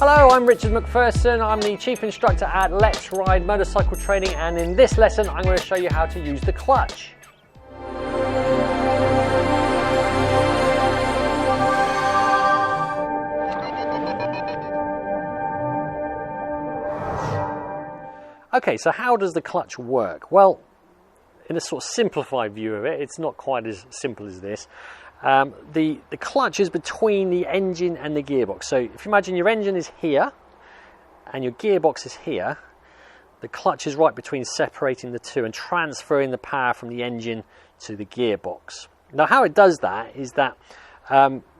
Hello, I'm Richard McPherson. I'm the Chief Instructor at Let's Ride Motorcycle Training, and in this lesson I'm going to show you how to use the clutch. Okay, so how does the clutch work? Well, in a sort of simplified view of it, it's not quite as simple as this. The clutch is between the engine and the gearbox. So if you imagine your engine is here and your gearbox is here, the clutch is right between, separating the two and transferring the power from the engine to the gearbox. Now how it does that is that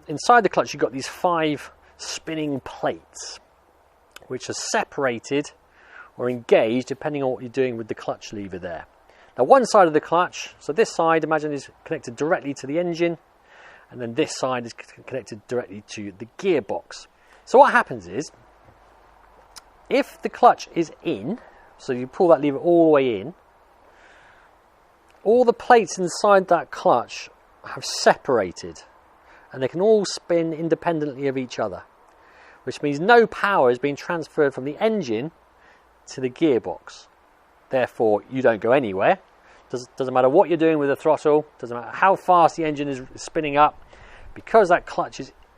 inside the clutch you've got these 5 spinning plates which are separated or engaged depending on what you're doing with the clutch lever there. Now one side of the clutch, so this side, imagine, is connected directly to the engine, and then this side is connected directly to the gearbox. So what happens is, if the clutch is in, so you pull that lever all the way in, all the plates inside that clutch have separated and they can all spin independently of each other, which means no power is being transferred from the engine to the gearbox. Therefore you don't go anywhere. Doesn't matter what you're doing with the throttle, doesn't matter how fast the engine is spinning up, because that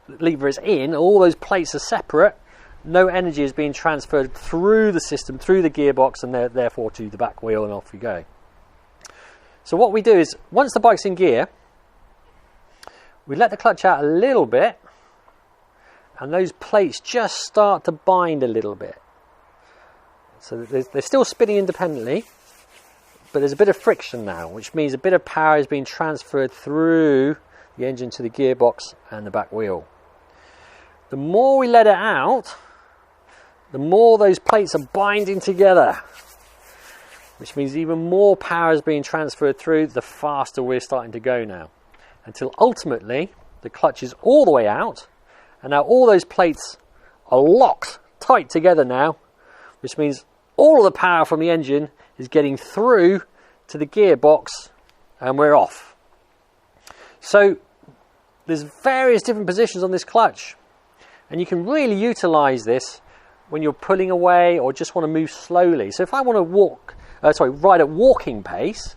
lever is in, all those plates are separate, no energy is being transferred through the system, through the gearbox, and therefore to the back wheel, and off we go. So what we do is, once the bike's in gear, we let the clutch out a little bit, and those plates just start to bind a little bit. So they're still spinning independently, but there's a bit of friction now, which means a bit of power is being transferred through the engine to the gearbox and the back wheel. The more we let it out, the more those plates are binding together, which means even more power is being transferred through, the faster we're starting to go now, until ultimately the clutch is all the way out, and now all those plates are locked tight together now, which means all of the power from the engine is getting through to the gearbox and we're off. So there's various different positions on this clutch, and you can really utilize this when you're pulling away or just want to move slowly. So if I want to ride at walking pace,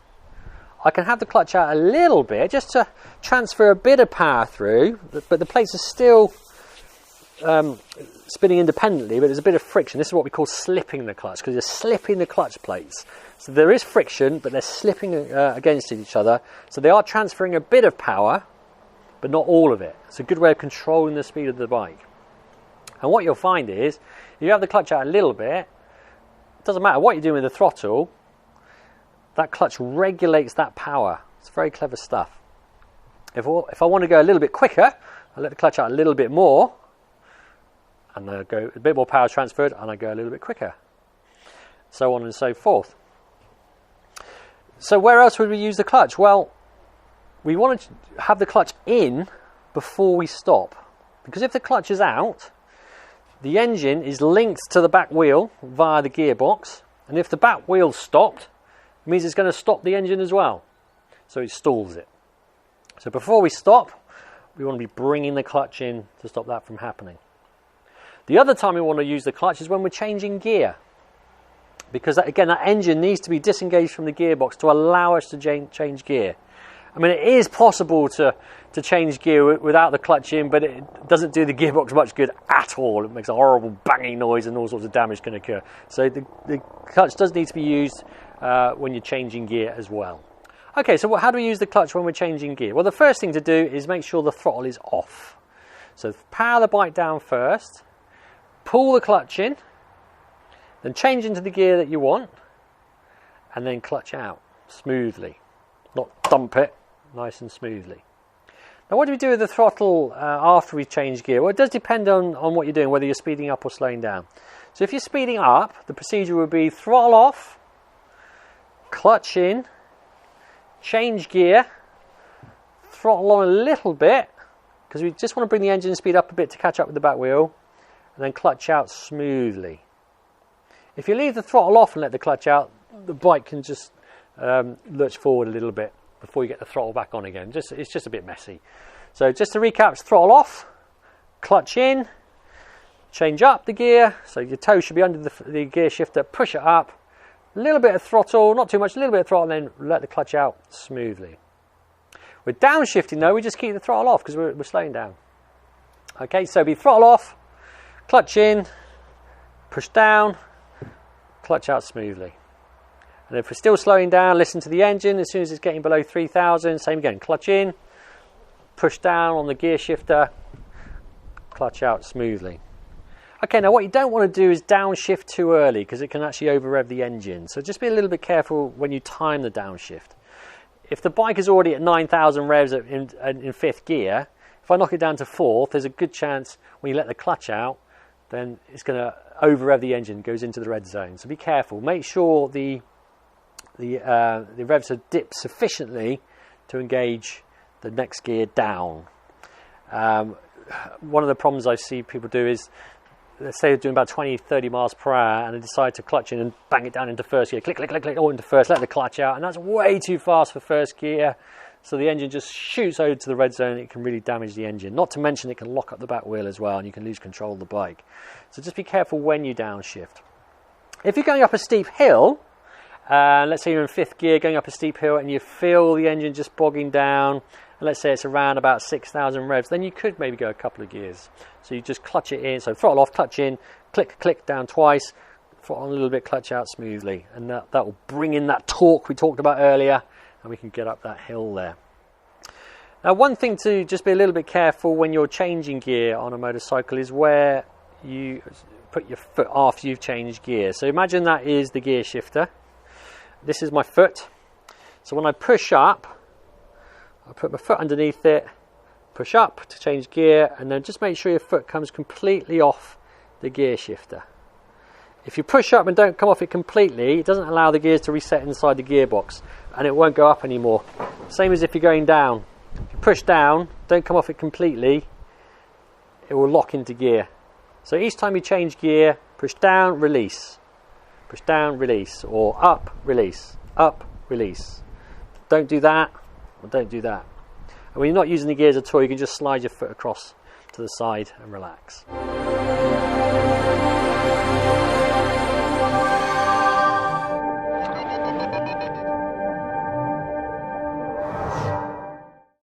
I can have the clutch out a little bit just to transfer a bit of power through, but the plates are still spinning independently, but there's a bit of friction. This is what we call slipping the clutch, because you're slipping the clutch plates. So there is friction, but they're slipping against each other. So they are transferring a bit of power, but not all of it. It's a good way of controlling the speed of the bike. And what you'll find is, if you have the clutch out a little bit, it doesn't matter what you're doing with the throttle, that clutch regulates that power. It's very clever stuff. If I want to go a little bit quicker, I let the clutch out a little bit more, and I go a bit more power transferred, and I go a little bit quicker, so on and so forth. So where else would we use the clutch? Well, we want to have the clutch in before we stop, because if the clutch is out, the engine is linked to the back wheel via the gearbox, and if the back wheel stopped, it means it's going to stop the engine as well, so it stalls it. So before we stop, we want to be bringing the clutch in to stop that from happening. The other time we want to use the clutch is when we're changing gear, because that engine needs to be disengaged from the gearbox to allow us to change gear. I mean, it is possible to change gear without the clutch in, but it doesn't do the gearbox much good at all. It makes a horrible banging noise and all sorts of damage can occur. So the clutch does need to be used when you're changing gear as well. Okay, so how do we use the clutch when we're changing gear? Well, the first thing to do is make sure the throttle is off. So power the bike down first, pull the clutch in, then change into the gear that you want, and then clutch out smoothly. Not dump it, nice and smoothly. Now what do we do with the throttle after we change gear? Well, it does depend on what you're doing, whether you're speeding up or slowing down. So if you're speeding up, the procedure would be throttle off, clutch in, change gear, throttle on a little bit, because we just want to bring the engine speed up a bit to catch up with the back wheel, and then clutch out smoothly. If you leave the throttle off and let the clutch out, the bike can just lurch forward a little bit before you get the throttle back on again. It's just a bit messy. So just to recap, throttle off, clutch in, change up the gear, so your toe should be under the gear shifter, push it up, a little bit of throttle, not too much, a little bit of throttle, and then let the clutch out smoothly. With downshifting though, we just keep the throttle off because we're slowing down. Okay, so be throttle off, clutch in, push down, clutch out smoothly. And if we're still slowing down, listen to the engine. As soon as it's getting below 3,000, same again, clutch in, push down on the gear shifter, clutch out smoothly. Okay, now what you don't want to do is downshift too early because it can actually over rev the engine. So just be a little bit careful when you time the downshift. If the bike is already at 9,000 revs in fifth gear, if I knock it down to fourth, there's a good chance when you let the clutch out, then it's going to over rev the engine, goes into the red zone. So be careful. Make sure the revs are dipped sufficiently to engage the next gear down. One of the problems I see people do is, let's say they're doing about 20-30 miles per hour and they decide to clutch in and bang it down into first gear, click, click, click, click, all into first, let the clutch out, and that's way too fast for first gear. So the engine just shoots over to the red zone. It can really damage the engine. Not to mention it can lock up the back wheel as well and you can lose control of the bike. So just be careful when you downshift. If you're going up a steep hill, let's say you're in fifth gear going up a steep hill and you feel the engine just bogging down, and let's say it's around about 6,000 revs, then you could maybe go a couple of gears. So you just clutch it in, so throttle off, clutch in, click, click down twice, throttle on a little bit, clutch out smoothly, and that will bring in that torque we talked about earlier, and we can get up that hill there. Now one thing to just be a little bit careful when you're changing gear on a motorcycle is where you put your foot after you've changed gear. So imagine that is the gear shifter. This is my foot. So when I push up, I put my foot underneath it, push up to change gear, and then just make sure your foot comes completely off the gear shifter. If you push up and don't come off it completely, it doesn't allow the gears to reset inside the gearbox and it won't go up anymore. Same as if you're going down. If you push down, don't come off it completely, it will lock into gear. So each time you change gear, push down, release. Push down, release, or up, release, up, release. Don't do that, or don't do that. And when you're not using the gears at all, you can just slide your foot across to the side and relax.